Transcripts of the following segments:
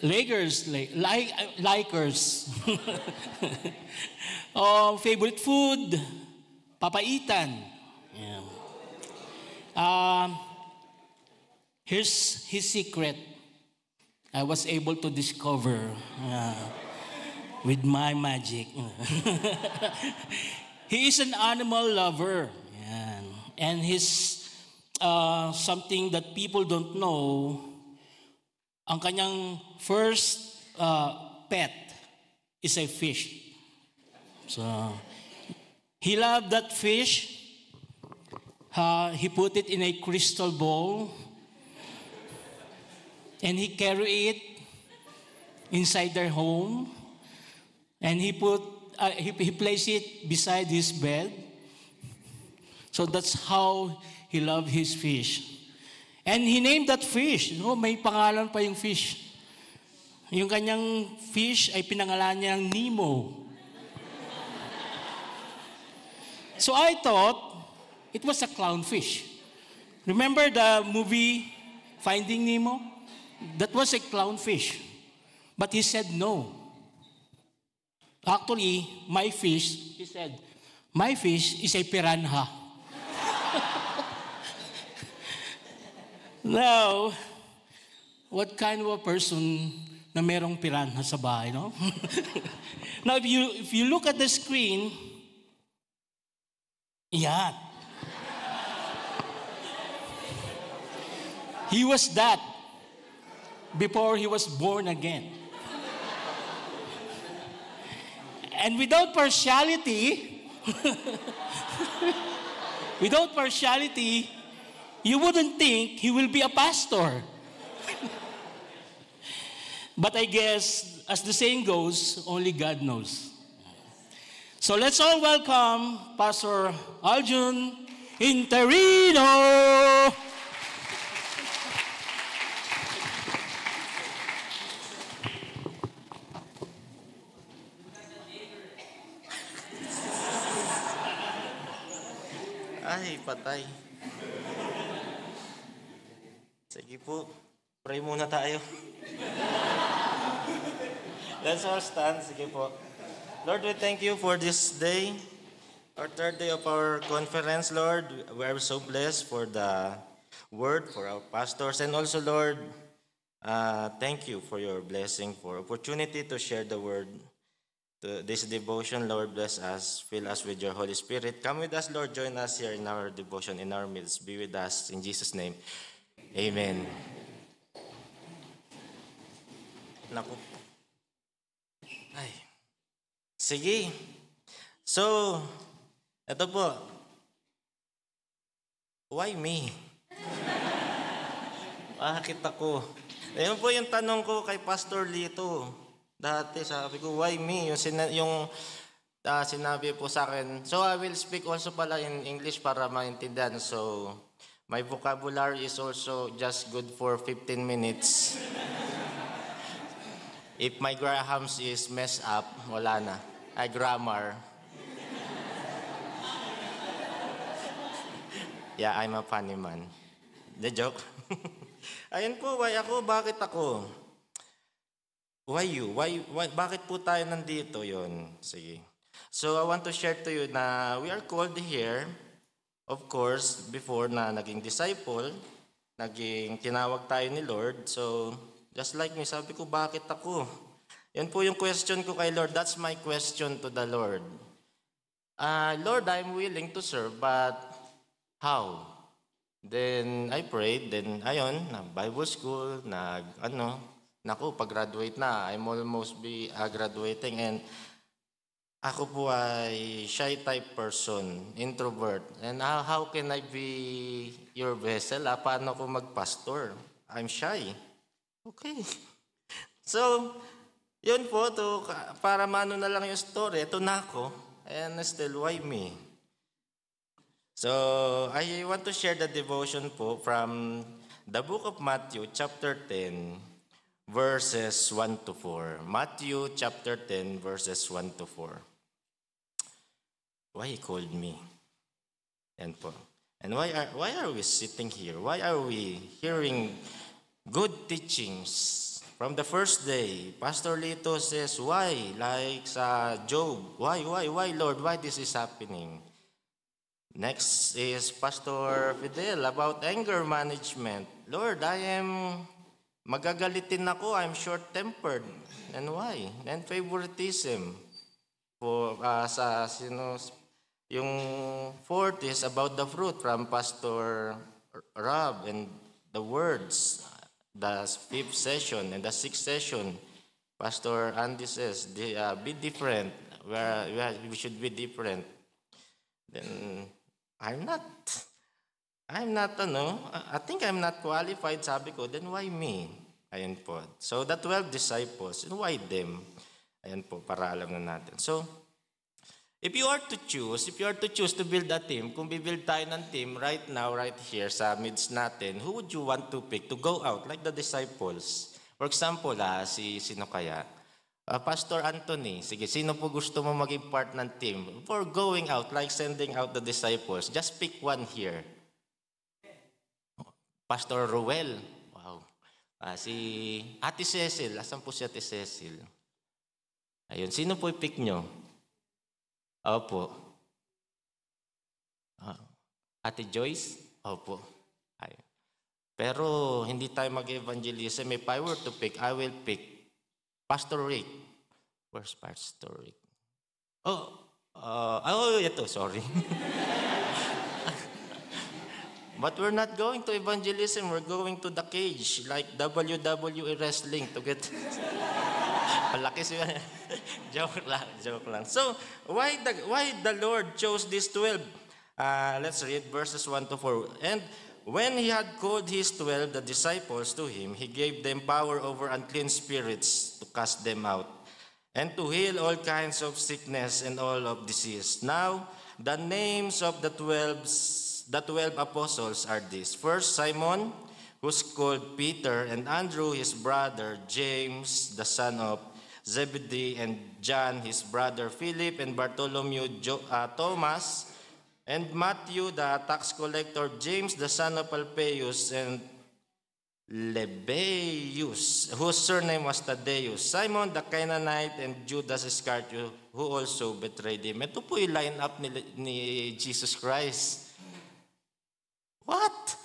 Likers. Favorite food, papaitan. Yeah. Here's his secret. I was able to discover with my magic. He is an animal lover. Yan. And he's something that people don't know. Ang kanyang first pet is a fish. So, he loved that fish. He put it in a crystal bowl. And he carried it inside their home. And he placed it beside his bed. So that's how he loved his fish. And he named that fish. May pangalan pa yung fish. Yung kanyang fish ay pinangalan niyang Nemo. So I thought it was a clownfish. Remember the movie Finding Nemo? That was a clownfish. But he said no. Actually, he said, my fish is a piranha. Now, what kind of a person na merong piranha sa bahay, no? Now, if you look at the screen, yeah. He was that before he was born again. And without partiality, you wouldn't think he will be a pastor. But I guess, as the saying goes, only God knows. So let's all welcome Pastor Aljun Interino. Ay, patay. Sige po, pray muna tayo. Let's all stand. Sige po. Lord, we thank you for this day, our third day of our conference, Lord. We are so blessed for the word, for our pastors, and also, Lord, thank you for your blessing, for opportunity to share the word. To this devotion, Lord, bless us, fill us with your Holy Spirit. Come with us, Lord, join us here in our devotion, in our midst. Be with us, in Jesus' name. Amen. Naku. Ay. Sige. So, ito po. Why me? Bakit ako? Ayun po yung tanong ko kay Pastor Lito. Dati sabi ko, why me? Yung sinabi po sa akin. So I will speak also pala in English para maintindihan. So my vocabulary is also just good for 15 minutes. If my Grahams is messed up, wala na. Grammar. Yeah, I'm a funny man. The joke. Ayun po, why ako? Bakit ako? Why you? Why, bakit po tayo nandito yon? Sige. So I want to share to you na we are called here, of course, before na naging disciple, naging tinawag tayo ni Lord. So just like me, sabi ko, bakit ako? Yan po yung question ko kay Lord. That's my question to the Lord. Lord, I'm willing to serve, but how? Then I prayed, then ayun, Bible school, Naku, pag-graduate na, I'm almost be graduating, and ako po ay shy type person, introvert. And how can I be your vessel? Paano ako mag-pastor? I'm shy. Okay. So, yun po, para maano na lang yung story, ito na ako, and still, why me? So, I want to share the devotion po from the book of Matthew, chapter 10, verses 1 to 4. Matthew chapter 10, verses 1 to 4. Why he called me? And why are we sitting here? Why are we hearing good teachings. From the first day, Pastor Lito says, why? Like sa Job, why, Lord, why this is happening? Next is Pastor Fidel about anger management. Lord, magagalitin ako, I'm short-tempered. And why? And favoritism. Yung fourth is about the fruit from Pastor Rob and the words. The fifth session and the sixth session, Pastor Andy says, be different. We should be different. Then, I think I'm not qualified, sabi ko, then why me? Ayan po. So, the 12 disciples, and why them? Ayan po, para alam na natin. So, if you are to choose to build a team, kung bibuild tayo ng team right now, right here, sa midst natin, who would you want to pick to go out, like the disciples? For example, sino kaya? Pastor Anthony, sige, sino po gusto mo maging part ng team? For going out, like sending out the disciples, just pick one here. Pastor Ruel, wow. Si Ate Cecil, asan po si Ate Cecil? Ayun, sino po i-pick nyo? Opo. Ate Joyce? Opo. Ayun. Pero hindi tayo mag-evangelism. If I were to pick, I will pick Pastor Rick. Where's Pastor Rick? Ito, sorry. But we're not going to evangelism. We're going to the cage, like WWE wrestling to get... Palaki siya. Joke lang. So, why the Lord chose these 12? Let's read verses 1 to 4. And when he had called his 12, the disciples to him, he gave them power over unclean spirits to cast them out, and to heal all kinds of sickness and all of disease. Now, the names of the 12 apostles are these. First, Simon, who's called Peter, and Andrew, his brother, James, the son of Zebedee, and John, his brother, Philip, and Bartholomew, Thomas, and Matthew, the tax collector, James, the son of Alphaeus, and Lebbaeus, whose surname was Thaddeus, Simon the Canaanite, and Judas Iscariot, who also betrayed him. Ito po yung line up ni Jesus Christ. What?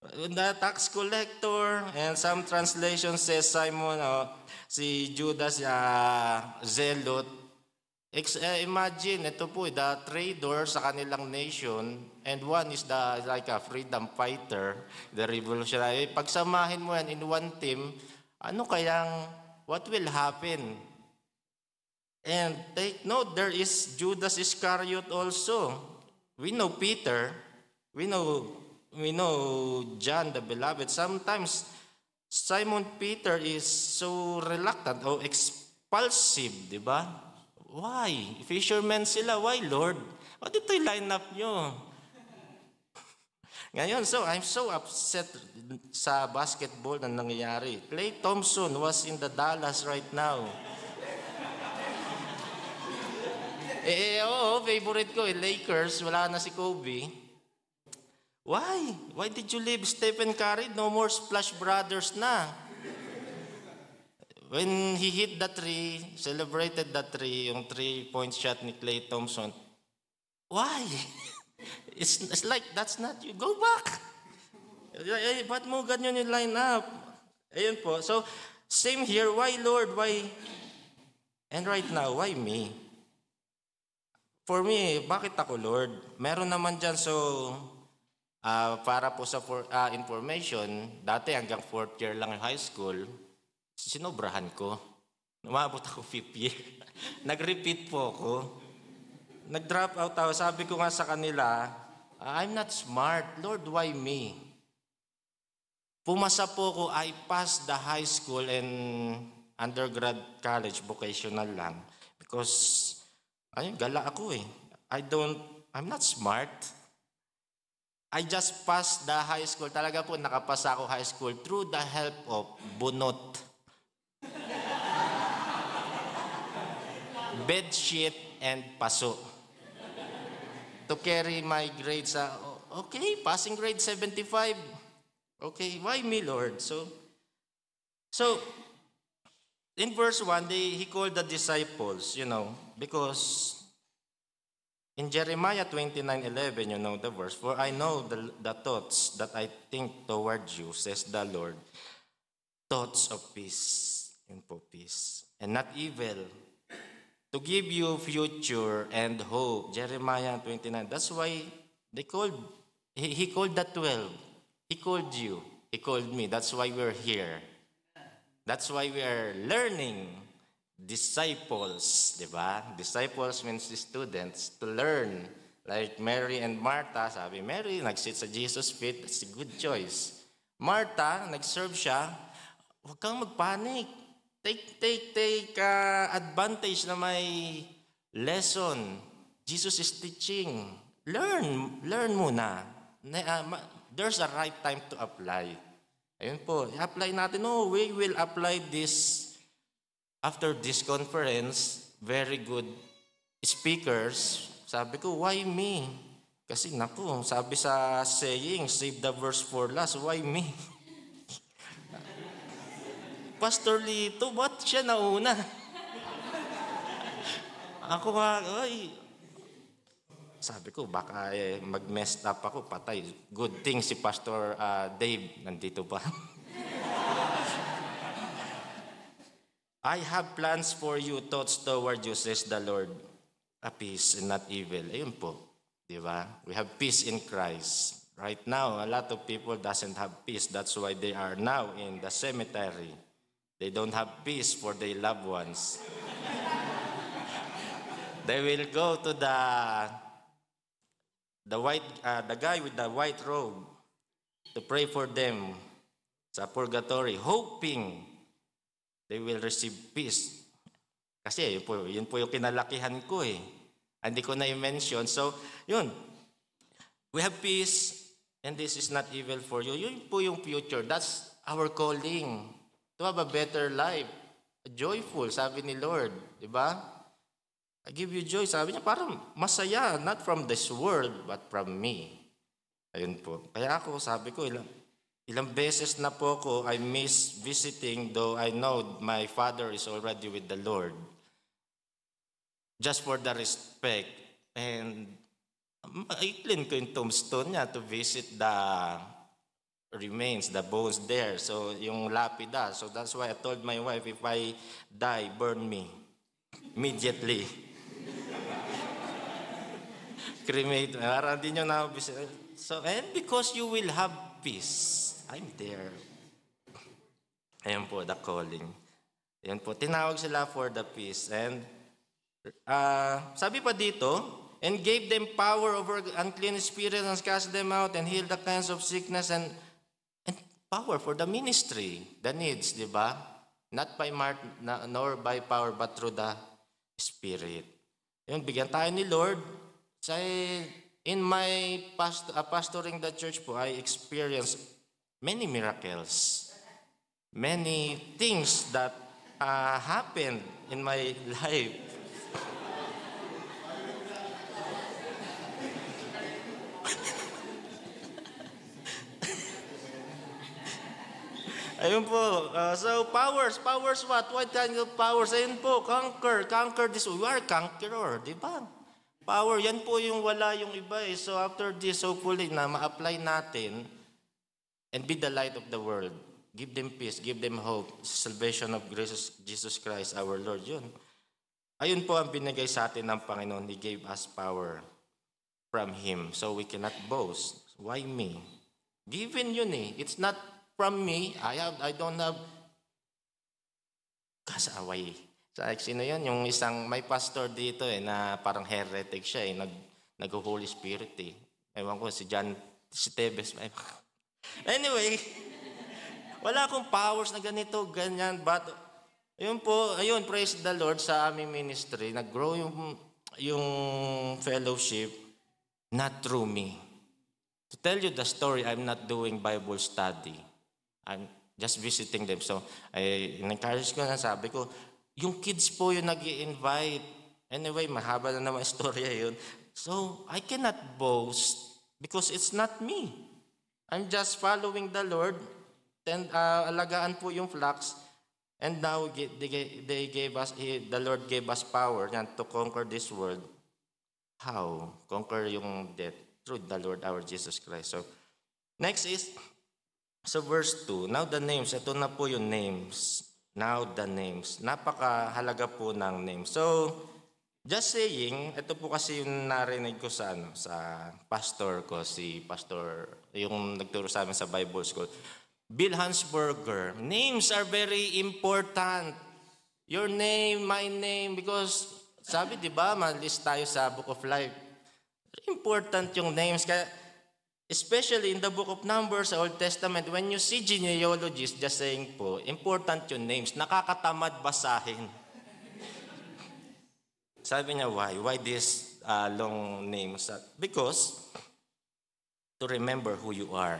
The tax collector, and some translation says Simon, si Judas, zealot. Imagine, ito po, the traitor sa kanilang nation, and one is like a freedom fighter, the revolutionary. Pagsamahin mo yan in one team, what will happen? And take note, there is Judas Iscariot also. We know Peter, we know John the Beloved. Sometimes, Simon Peter is so reluctant or expulsive, di ba? Why? Fishermen sila. Why, Lord? What ito yung line-up nyo? Ngayon, so I'm so upset sa basketball na nangyayari. Klay Thompson was in the Dallas right now. Favorite ko, Lakers. Wala na si Kobe. Why? Why did you leave Stephen Curry? No more Splash Brothers na. When he hit the three, celebrated the three, yung 3-point shot ni Klay Thompson, why? It's like, that's not you. Go back. Ba't mo ganyan yung line up? Ayun po. So, same here. Why, Lord? Why? And right now, why me? For me, bakit ako, Lord? Meron naman dyan, so, para po sa information, dati hanggang 4th year lang yung high school, sinobrahan ko. Umabot ako 5th year. Nag-repeat po ako. Nag-drop out ako. Sabi ko nga sa kanila, I'm not smart. Lord, why me? Pumasa po ko, I passed the high school and undergrad college, vocational lang. Because, gala ako eh. I'm not smart. I just passed the high school. Talaga po, nakapasa ako high school through the help of bunot. Bedsheet and paso. To carry my grades, okay, passing grade 75. Okay, why me, Lord? So in verse 1, he called the disciples, because in Jeremiah 29:11, you know the verse, for I know the thoughts that I think toward you, says the Lord, thoughts of peace, and for peace, and not evil, to give you future and hope. Jeremiah 29. That's why he called the 12. He called you. He called me. That's why we're here. That's why we are learning. Disciples, di ba? Disciples means students to learn. Like Mary and Martha, sabi, Mary, nagsit sa Jesus' feet, that's a good choice. Martha, nag-serve siya, huwag kang magpanik. Take advantage na may lesson. Jesus is teaching. Learn muna. There's a right time to apply. Ayun po, i-apply natin. No, we will apply this after this conference. Very good speakers. Sabi ko, why me? Kasi naku, sabi sa saying, save the verse for last. Why me? Pastor Lito, ba't siya nauna? Ako nga, sabi ko, baka mag-messed up ako, patay. Good thing si Pastor Dave, nandito pa. I have plans for you, thoughts toward you, says the Lord. A peace and not evil. Ayun po, di ba? We have peace in Christ. Right now, a lot of people doesn't have peace. That's why they are now in the cemetery. They don't have peace for their loved ones. They will go to the guy with the white robe to pray for them sa purgatory, hoping they will receive peace. Kasi yun po yung kinalakihan ko eh. Hindi ko na i-mention. So, yun. We have peace and this is not evil for you. Yun po yung future. That's our calling. To have a better life. Joyful, sabi ni Lord. Diba? I give you joy. Sabi niya, parang masaya. Not from this world, but from me. Ayun po. Kaya ako, sabi ko, ilang beses na po ako, I miss visiting, though I know my father is already with the Lord. Just for the respect. And maiklin ko yung tombstone niya to visit the remains, the bones there. So, yung lapida. So, that's why I told my wife, if I die, burn me. Immediately. Cremate. Parang di nyo na visit. So, and because you will have peace. I'm there. Ayan po, the calling. Ayan po, tinawag sila for the peace. And sabi pa dito, and gave them power over unclean spirits and cast them out and healed the kinds of sickness and power for the ministry, the needs, di ba? Not by might nor by power, but through the Spirit. Yun, bigyan tayo ni Lord. In my pastoring the church po, I experienced many miracles, many things that happened in my life. Ayun po. So powers what? What kind of powers? Ayun po, conquer this. We are conqueror, di ba? Power, yan po yung wala yung iba eh. So after this, hopefully na ma-apply natin and be the light of the world. Give them peace, give them hope. Salvation of Jesus Christ, our Lord. Yun. Ayun po ang binigay sa atin ng Panginoon. He gave us power from Him. So we cannot boast. Why me? Given yun eh. It's not from me. I don't have kasaway. Sino yun? Yung isang, may pastor dito eh, na parang heretic siya eh. Nag-Holy Spirit eh. Ewan ko, si Tebes. Anyway, wala akong powers na ganito, ganyan. But, ayun, praise the Lord sa aming ministry. Nag-grow yung fellowship, not through me. To tell you the story, I'm not doing Bible study. I'm just visiting them. So, in-encourage ko na, sabi ko, yung kids po yung nag-i-invite. Anyway, mahaba na naman istorya yun. So, I cannot boast because it's not me. I'm just following the Lord. And alagaan po yung flocks. And now they gave us, the Lord gave us power yan, to conquer this world. How? Conquer yung death through the Lord our Jesus Christ. So, next is, so verse 2, now the names, ito na po yung names. Now the names. Napakahalaga po ng names. So, just saying, ito po kasi yung narinig ko sa pastor ko, si pastor, yung nagturo sa amin sa Bible School. Bill Hansberger, names are very important. Your name, my name, because sabi, di ba, malist tayo sa Book of Life. Important yung names. Kaya, especially in the book of Numbers, Old Testament, when you see genealogies, just saying po, important yung names. Nakakatamad basahin. Sabi niya, why? Why this long names? Because to remember who you are.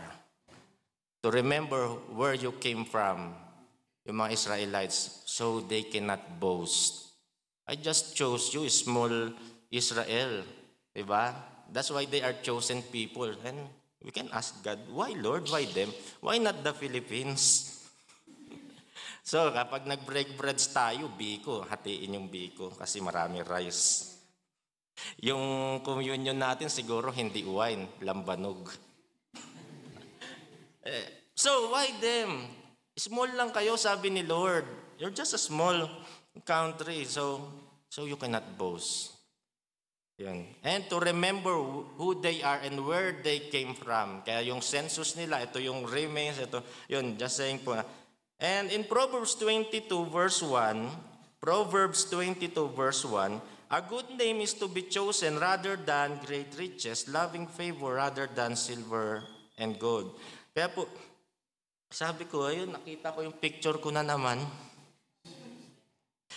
To remember where you came from, yung mga Israelites, so they cannot boast. I just chose you, small Israel. Diba? That's why they are chosen people. And we can ask God, why Lord? Why them? Why not the Philippines? So, kapag nag-break breads tayo, biko, hatiin yung biko kasi marami rice. Yung communion natin siguro hindi wine, lambanog. So, why them? Small lang kayo, sabi ni Lord. You're just a small country, so you cannot boast. Yan. And to remember who they are and where they came from. Kaya yung census nila, ito yung remains, ito, yun, just saying po. And in Proverbs 22 verse 1, a good name is to be chosen rather than great riches, loving favor rather than silver and gold. Kaya po, sabi ko, ayun, nakita ko yung picture ko na naman.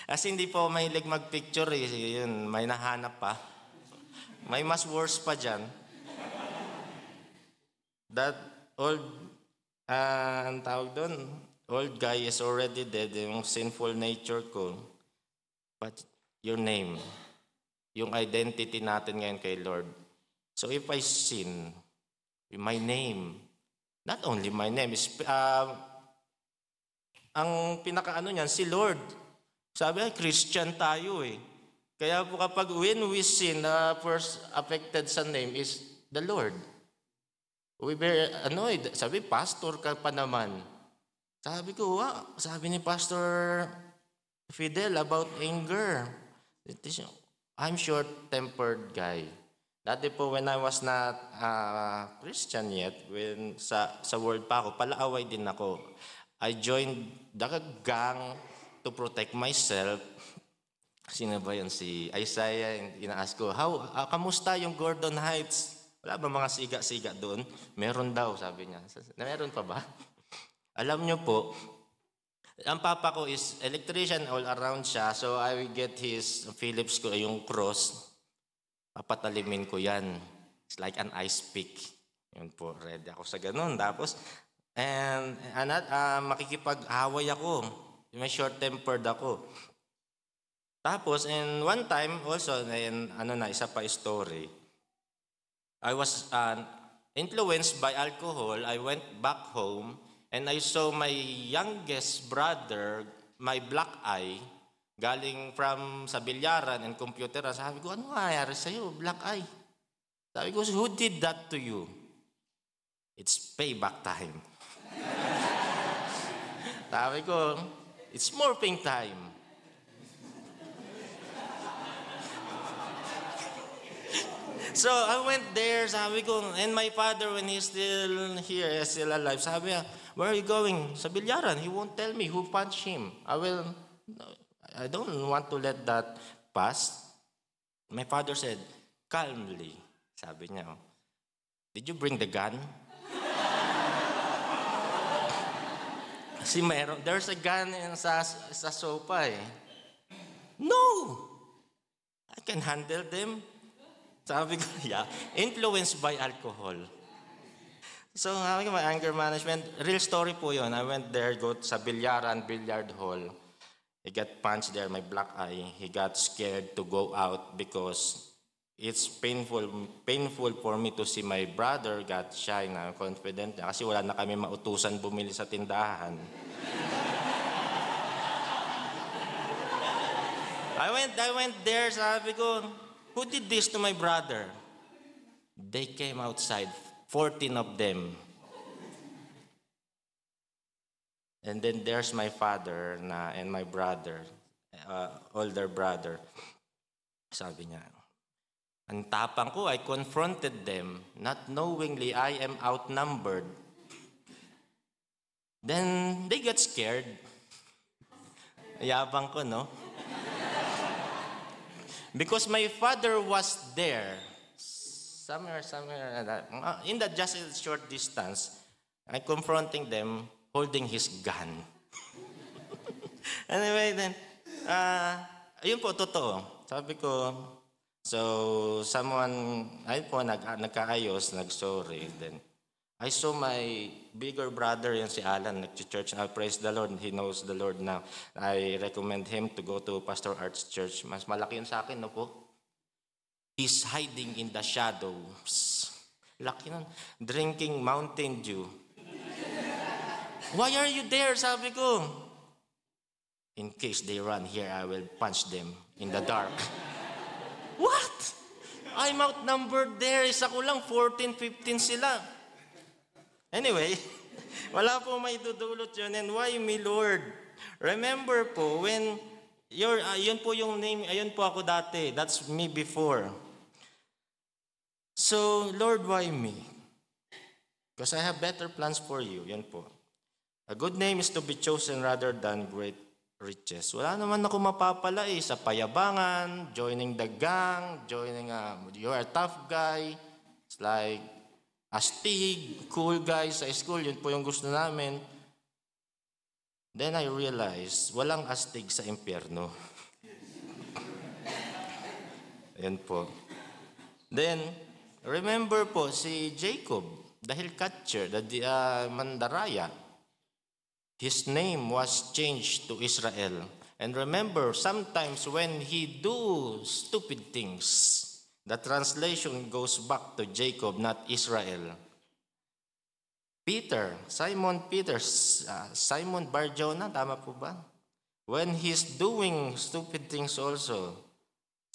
Kasi hindi po mahilig mag-picture eh. Yun, may nahanap pa. May mas worse pa dyan. That old, ang tawag doon, old guy is already dead, yung sinful nature ko. But your name, yung identity natin ngayon kay Lord. So if I sin, my name, not only my name, is, ang pinakaano niyan, si Lord. Sabi, Christian tayo eh. Kaya po kapag when we sin, first affected sa name is the Lord. We were annoyed. Sabi, pastor ka pa naman. Sabi ko, sabi ni Pastor Fidel about anger. I'm short-tempered guy. Dati po when I was not Christian yet, when sa world pa ako, palaaway din ako. I joined the gang to protect myself. Sino ba yun? Si Isaiah. Ina-ask ko, kamusta yung Gordon Heights? Wala ba mga siga-siga doon? Meron daw, sabi niya. Meron pa ba? Alam niyo po, ang papa ko is electrician all around siya. So I will get his Philips ko, yung cross. Papatalimin ko yan. It's like an ice pick. Yun po, ready ako sa ganun. Tapos, makikipag-away ako. May short-tempered ako. Tapos, and one time also, isa pa story. I was influenced by alcohol. I went back home and I saw my youngest brother, my black eye, galing from sa bilyaran and computeran. Sabi ko, ano nangyari sa'yo, black eye? Sabi ko, who did that to you? It's payback time. Sabi ko, it's morphing time. So I went there, sabi ko, and my father, when he's still here, still alive, sabi niya, where are you going? Sa bilyaran. He won't tell me who punched him. I don't want to let that pass. My father said, calmly, sabi niya, did you bring the gun? Kasi there's a gun sa sofa eh. No! I can handle them. Sabi ko, yeah, influenced by alcohol. So, sabi ko, my anger management, real story po yun. I went there, go sa billiard hall. He got punched there, my black eye. He got scared to go out because it's painful for me to see my brother got shy na confident niya kasi wala na kami mautusan bumili sa tindahan. I went there, sabi ko, who did this to my brother? They came outside, 14 of them. And then there's my father and my brother, older brother. Sabi niya, ang tapang ko, I confronted them, not knowingly I am outnumbered. Then they got scared. Yabang ko, no? Because my father was there, somewhere, in that just a short distance, I confronting them, holding his gun. Anyway, then, ayun po, totoo. Sabi ko, so, ayun po, nagkaayos, nag-sorry. Then, I saw my bigger brother, yan si Alan, nag-church. Praise the Lord, he knows the Lord now. I recommend him to go to Pastor Art's church. Mas malaki yun sa akin, no po? He's hiding in the shadows. Laki nun. Drinking Mountain Dew. Why are you there? Sabi ko. In case they run here, I will punch them in the dark. What? I'm outnumbered there. Isa ko lang, 14, 15 sila. Anyway, wala po may dudulot yun. And why me, Lord? Remember po, when yun po yung name, ayun po ako dati. That's me before. So, Lord, why me? Because I have better plans for you. Yan po. A good name is to be chosen rather than great riches. Wala naman ako mapapala sa payabangan, joining the gang, you're a tough guy. It's like, astig, cool guy sa school, yun po yung gusto namin. Then I realized, walang astig sa impyerno. Yan po. Then, remember po, si Jacob, dahil catcher, mandaraya, his name was changed to Israel. And remember, sometimes when he do stupid things, the translation goes back to Jacob, not Israel. Simon Bar-Jonah, tama po ba? When he's doing stupid things also,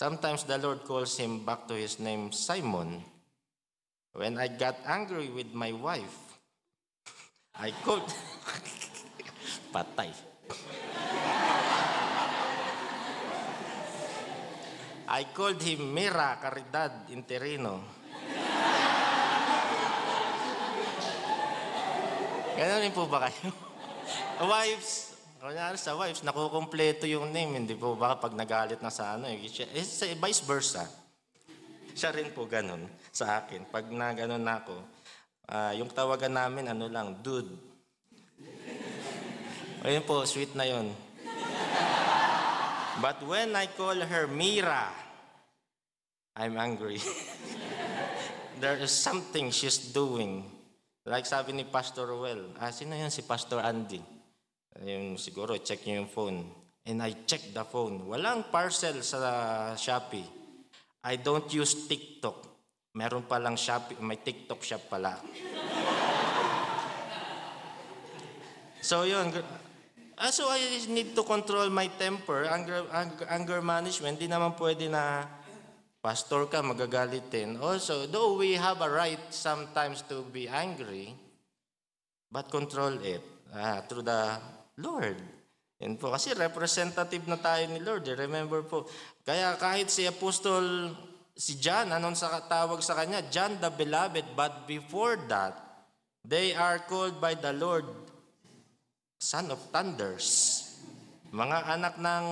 sometimes the Lord calls him back to his name, Simon. When I got angry with my wife, I called... Patay. I called him Mira Caridad Interino. Ganun rin po ba kayo? Wives, kunyari sa wives, nakukumpleto yung name. Hindi po ba pag nagalit na sa vice versa. Siya rin po ganun sa akin. Pag na ganun na ako, yung tawagan namin, dude. Ayun po, sweet na yun. But when I call her Mira, I'm angry. There is something she's doing. Like sabi ni Pastor Ruel, sino yun si Pastor Andy? Siguro, check niyo yung phone. And I check the phone. Walang parcel sa Shopee. I don't use TikTok. Meron palang Shopee, may TikTok shop pala. So yun, so I need to control my temper, anger management. Di naman pwede na pastor ka, magagalitin. Also, though we have a right sometimes to be angry, but control it through the Lord. Yan po. Kasi representative na tayo ni Lord. Remember po. Kaya kahit si Apostol, si John, anong tawag sa kanya? John the Beloved. But before that, they are called by the Lord Son of Thunders. Mga anak ng,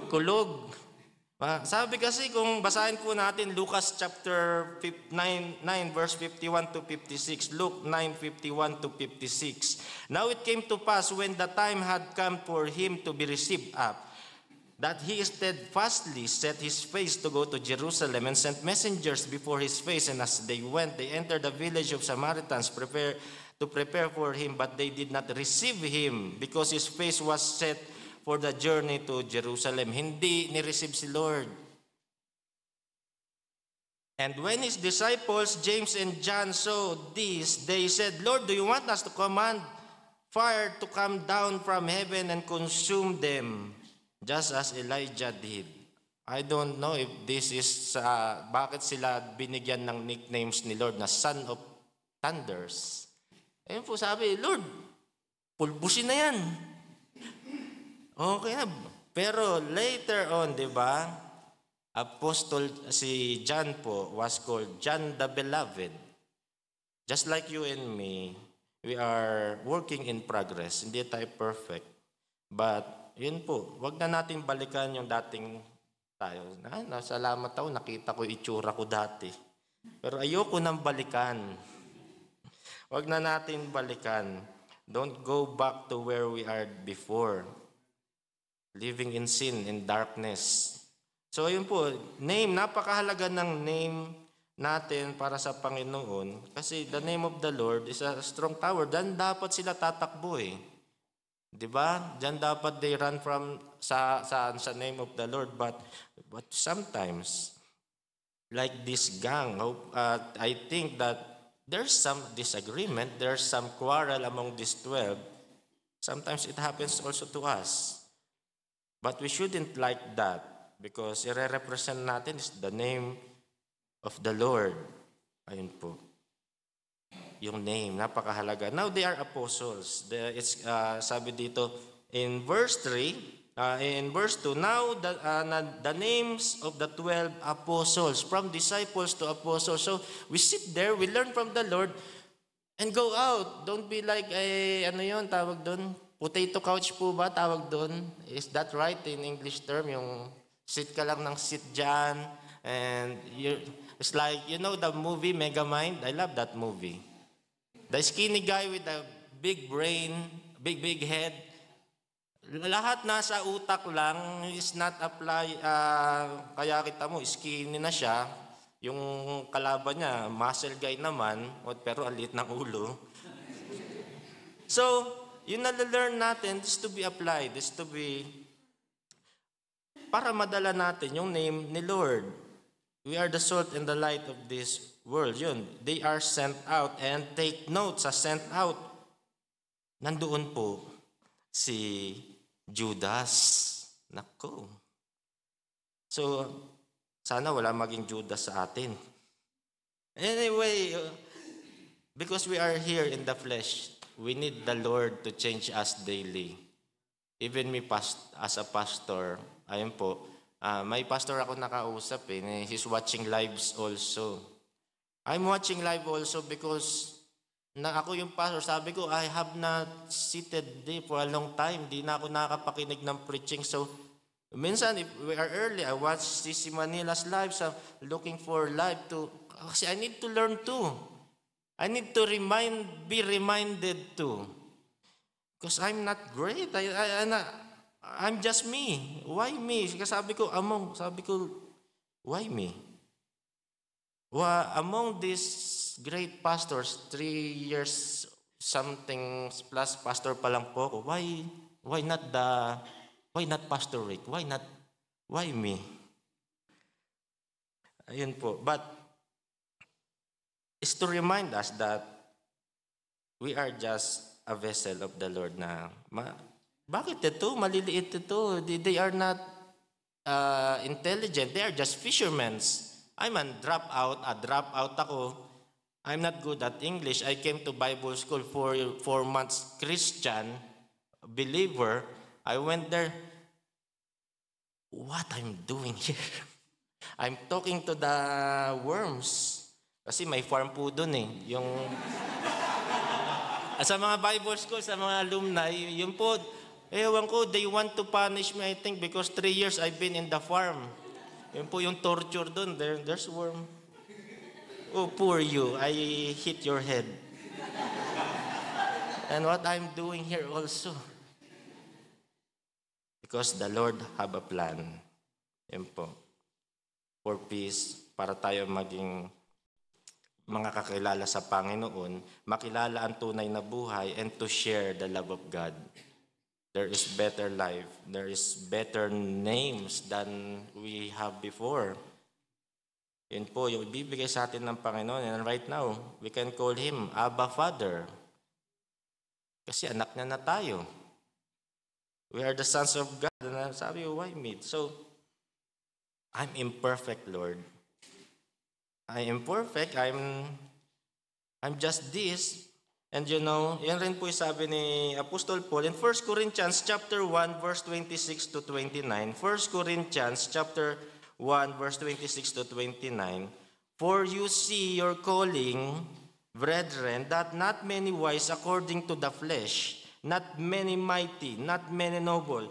kulog. Sabi kasi kung basahin po natin Lucas chapter 9 verse 51 to 56. Luke 9:51 to 56. Now it came to pass when the time had come for him to be received up, that he steadfastly set his face to go to Jerusalem and sent messengers before his face. And as they went, they entered the village of Samaritans to prepare for him, but they did not receive him because his face was set for the journey to Jerusalem. Hindi ni-receive si Lord. And when his disciples, James and John, saw this, they said, Lord, do you want us to command fire to come down from heaven and consume them, just as Elijah did? I don't know if this is, bakit sila binigyan ng nicknames ni Lord na Son of Thunders. Ayun po sabi, Lord, pulbusin na yan. Okay na. Pero later on, di ba, Apostle, si John po was called John the Beloved. Just like you and me, we are working in progress. Hindi tayo perfect. But, yun po, wag na natin balikan yung dating tayo. Salamat ako, nakita ko itsura ko dati. Pero ayoko nang balikan. Wag na natin balikan. Don't go back to where we are before. Living in sin, in darkness. So yun po, name, napakahalaga ng name natin para sa Panginoon. Kasi the name of the Lord is a strong tower. Diyan dapat sila tatakbo eh. Diba? Diyan dapat they run from sa name of the Lord. But sometimes, like this gang, I think that there's some disagreement, there's some quarrel among these 12. Sometimes it happens also to us. But we shouldn't like that. Because i-represent natin is the name of the Lord. Ayun po. Yung name, napakahalaga. Now they are apostles. Sabi dito in verse 3, in verse 2, now the names of the 12 apostles, from disciples to apostles. So we sit there, we learn from the Lord, and go out. Don't be like, ano yun, tawag doon? Potato couch po ba, tawag doon? Is that right in English term? Yung sit ka lang ng sit dyan, and it's like, you know the movie Megamind? I love that movie. The skinny guy with the big brain, big head, lahat nasa utak lang, is not apply, kaya kita mo, skinny na siya, yung kalaban niya, muscle guy naman, pero alit ng ulo. So, yun na-learn natin, is to be applied, is to be para madala natin yung name ni Lord. We are the salt and the light of this world. Yun, they are sent out. And take note sa sent out. Nandoon po si Judas. Nako. So, sana wala maging Judas sa atin. Anyway, because we are here in the flesh, we need the Lord to change us daily. Even me as a pastor, ayun po, may pastor ako nakausap he's watching lives also. I'm watching live also because ako yung pastor, sabi ko, I have not seated there for a long time. Di na ako nakakapakinig ng preaching. So, minsan, if we are early, I watch CC Manila's live, so looking for live to, kasi I need to learn too. I need to be reminded too. Because I'm not great. I'm just me. Why me? Kasi sabi ko, why me? Among these great pastors, 3 years something plus pastor pa lang po ako. Why not Pastor Rick? Why me? Ayun po. But it's to remind us that we are just a vessel of the Lord na bakit ito? Maliliit ito. They are not intelligent. They are just fishermen. I'm a dropout ako. I'm not good at English. I came to Bible school for 4 months, Christian, believer. I went there. What I'm doing here? I'm talking to the worms. Kasi may farm po dun Yung sa mga Bible school, sa mga alumni, yun po, ewan ko, they want to punish me, I think, because 3 years I've been in the farm. Yun po yung torture dun. There's worm. Oh, poor you. I hit your head. And what I'm doing here also. Because the Lord have a plan. Yun po. For peace, para tayo maging mga kakilala sa Panginoon, makilala ang tunay na buhay, and to share the love of God. There is better life. There is better names than we have before. Yun po, yung ibibigay sa atin ng Panginoon. And right now, we can call Him Abba Father. Kasi anak niya na tayo. We are the sons of God. And sabi ko, why me? So, I'm imperfect, Lord. I am perfect. I'm just this. And you know, yan rin po yung sabi ni Apostol Paul in 1 Corinthians chapter 1 verse 26 to 29. 1 Corinthians chapter 1 verse 26 to 29. For you see your calling, brethren, that not many wise according to the flesh, not many mighty, not many noble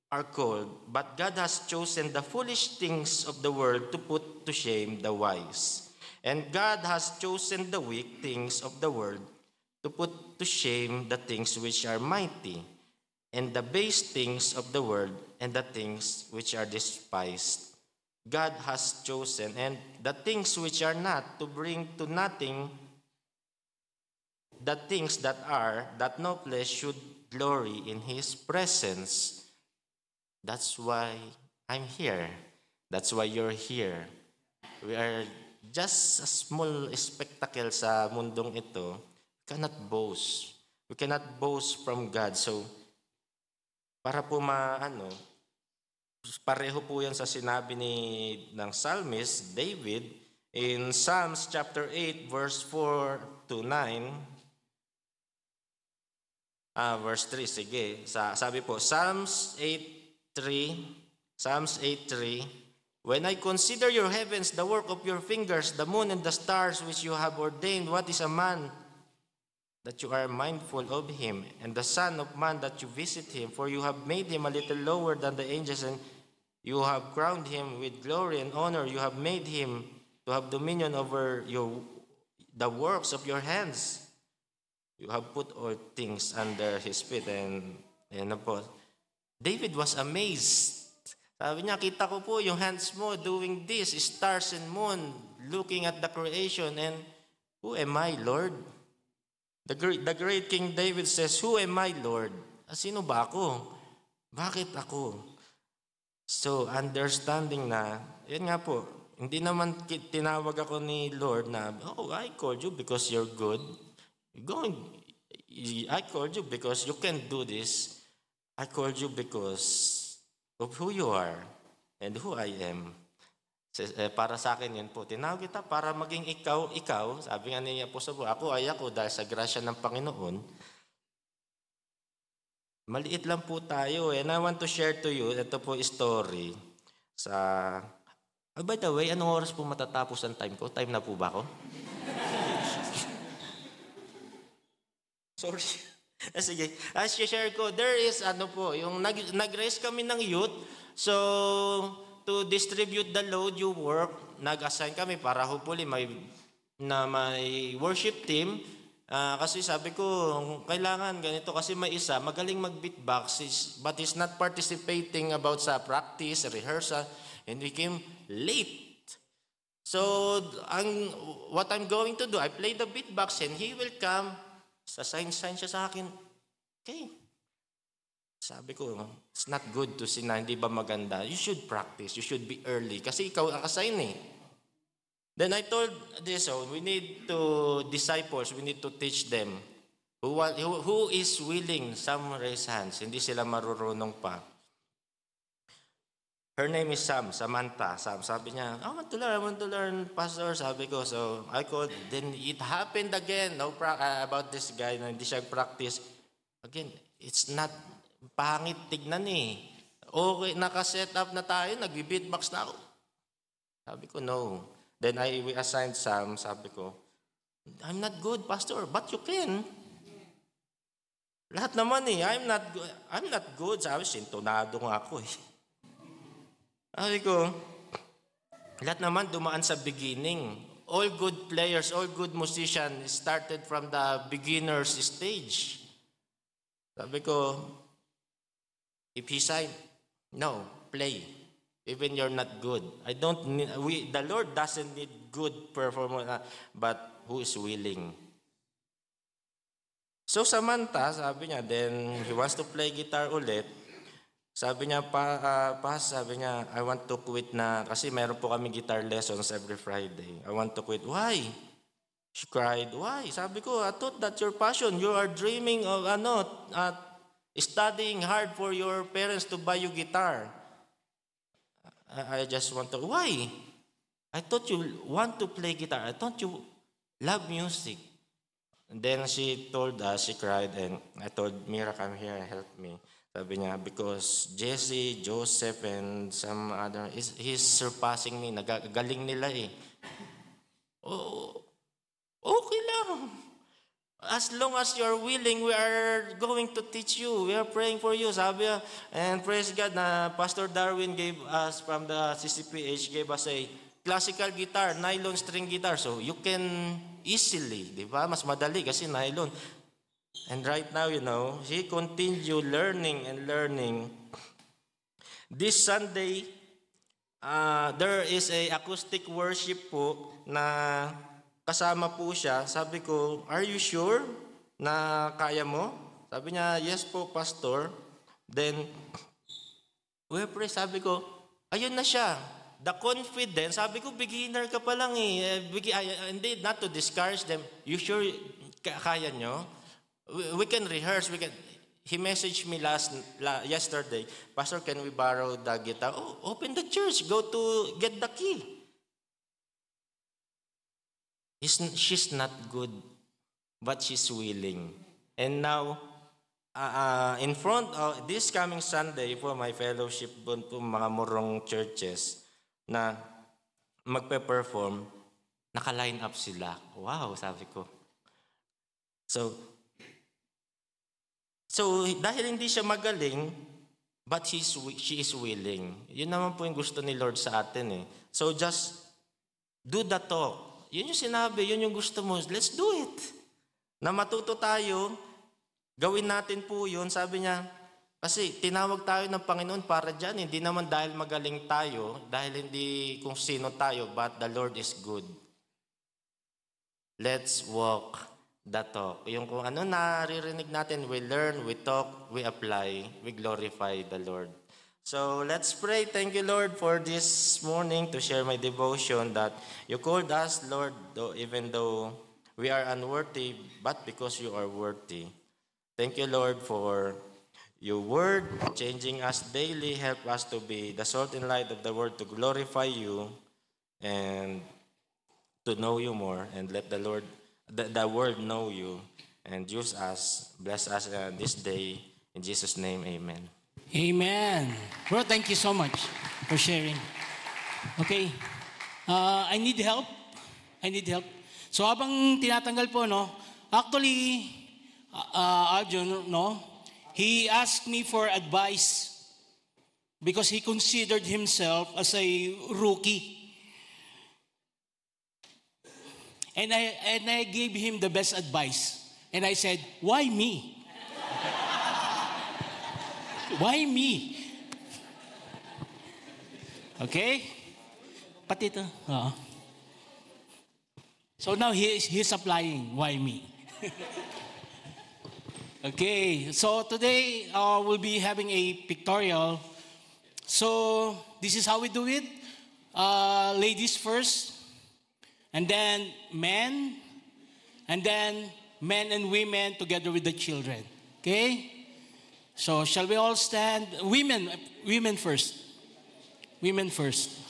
are called, but God has chosen the foolish things of the world to put to shame the wise. And God has chosen the weak things of the world to put to shame the things which are mighty, and the base things of the world, and the things which are despised. God has chosen, and the things which are not, to bring to nothing the things that are, that no flesh should glory in His presence. That's why I'm here. That's why you're here. We are just a small spectacle sa mundong ito. We cannot boast. We cannot boast from God. So, para po pareho po yan sa sinabi ng psalmist David in Psalms chapter 8 verse 4 to 9. Verse 3, sige. Sabi po, Psalms 8:3, when I consider your heavens, the work of your fingers, the moon and the stars which you have ordained, what is a man that you are mindful of him, and the son of man that you visit him? For you have made him a little lower than the angels, and you have crowned him with glory and honor. You have made him to have dominion over the works of your hands. You have put all things under his feet. And po, David was amazed. Sabi niya, kita ko po yung hands mo doing this, stars and moon, looking at the creation. And who am I, Lord? The great King David says, who am I, Lord? Sino ba ako? Bakit ako? So, understanding na, yun nga po, hindi naman tinawag ako ni Lord na, oh, I called you because you're good. I called you because you can do this. I called you because of who you are and who I am. Para sa akin yun po, tinawag kita para maging ikaw, sabi nga ni Apostol Paul, ako ay ako dahil sa grasya ng Panginoon. Maliit lang po tayo. And I want to share to you, ito po story by the way, anong oras po matatapos ang time ko? Time na po ba ako? Sorry. Sige. As share ko, there is yung nag-raise kami ng youth. So, to distribute the load you work, nag-assign kami para hopefully may worship team. Kasi sabi ko, kailangan ganito kasi may isa, magaling mag-beatbox, but he's not participating about sa practice, rehearsal, and we came late. So, what I'm going to do, I play the beatbox and he will come, sign siya sa akin. Okay. Sabi ko, it's not good to see na hindi ba maganda. You should practice. You should be early. Kasi ikaw ang assign eh. Then I told this, we need to disciples, we need to teach them. Who is willing? Some raise hands. Hindi sila marurunong pa. Her name is Samantha. Sabi niya, I want to learn, Pastor. Sabi ko, so I called. Then it happened again. About this guy na hindi siya practice. Again, it's not pangit tignan eh. Okay, naka-set up na tayo, nag-beatbox na ako. Sabi ko, no. Then we assigned Sam, sabi ko, I'm not good, Pastor, but you can. Lahat naman eh, I'm not good. Sabi, sintonado nga ako eh. Sabi ko, lahat naman dumaan sa beginning. All good players, all good musicians started from the beginner's stage. Sabi ko, if he sang, no, play. Even you're not good. The Lord doesn't need good performance, but who is willing? So Samantha, sabi niya, then he wants to play guitar ulit. Sabi niya, sabi niya, I want to quit na, kasi meron po kami guitar lessons every Friday. I want to quit. Why? She cried, why? Sabi ko, I thought that's your passion. You are dreaming of, studying hard for your parents to buy you guitar. I just want to, why? I thought you want to play guitar. I thought you love music. And then she told us, she cried, and I told Mira, come here, help me. Sabi niya, because Jesse, Joseph, and some other, he's surpassing me. Nagagaling nila eh. Oh, okay lang. As long as you're willing, we are going to teach you. We are praying for you. Sabi niya, and praise God na Pastor Darwin gave us from the CCPH, gave us a classical guitar, nylon string guitar. So you can easily, di ba? Mas madali kasi nylon. And right now, he continued learning and learning. This Sunday, there is a acoustic worship po na kasama po siya. Sabi ko, are you sure na kaya mo? Sabi niya, yes po, Pastor. Then, we pray. Sabi ko, ayun na siya. The confidence, sabi ko, beginner ka pa lang eh. Hindi, not to discourage them. You sure kaya nyo? We can rehearse. He messaged me yesterday, Pastor, can we borrow the guitar? Oh, open the church. Go to get the key. She's not good, but she's willing. And now, in front of this coming Sunday for my fellowship po mga murong churches na magpe-perform, naka-line up sila. Wow, sabi ko. So, dahil hindi siya magaling, but she is willing. Yun naman po yung gusto ni Lord sa atin eh. So, just do the talk. Yun yung sinabi, yun yung gusto mo. Let's do it. Na matuto tayo, gawin natin po yun. Sabi niya, kasi tinawag tayo ng Panginoon para dyan. Hindi naman dahil magaling tayo, dahil hindi kung sino tayo, but the Lord is good. Let's walk the talk. Yung kung ano naririnig natin, we learn, we talk, we apply, we glorify the Lord. So let's pray. Thank you, Lord, for this morning to share my devotion that you called us, Lord, even though we are unworthy, but because you are worthy. Thank you, Lord, for your word, changing us daily. Help us to be the salt and light of the world, to glorify you and to know you more, and let the Lord the world know you, and use us, bless us this day. In Jesus' name, amen. Amen. Bro, thank you so much for sharing. Okay. I need help. So habang tinatanggal po, actually, Arjun, he asked me for advice because he considered himself as a rookie. And I gave him the best advice. And I said, why me? Why me? Okay? Pati ito. So now he's applying, why me? Okay, so today we'll be having a pictorial. So this is how we do it. Ladies first. And then men, and then men and women together with the children. Okay? So shall we all stand? Women first. Women first.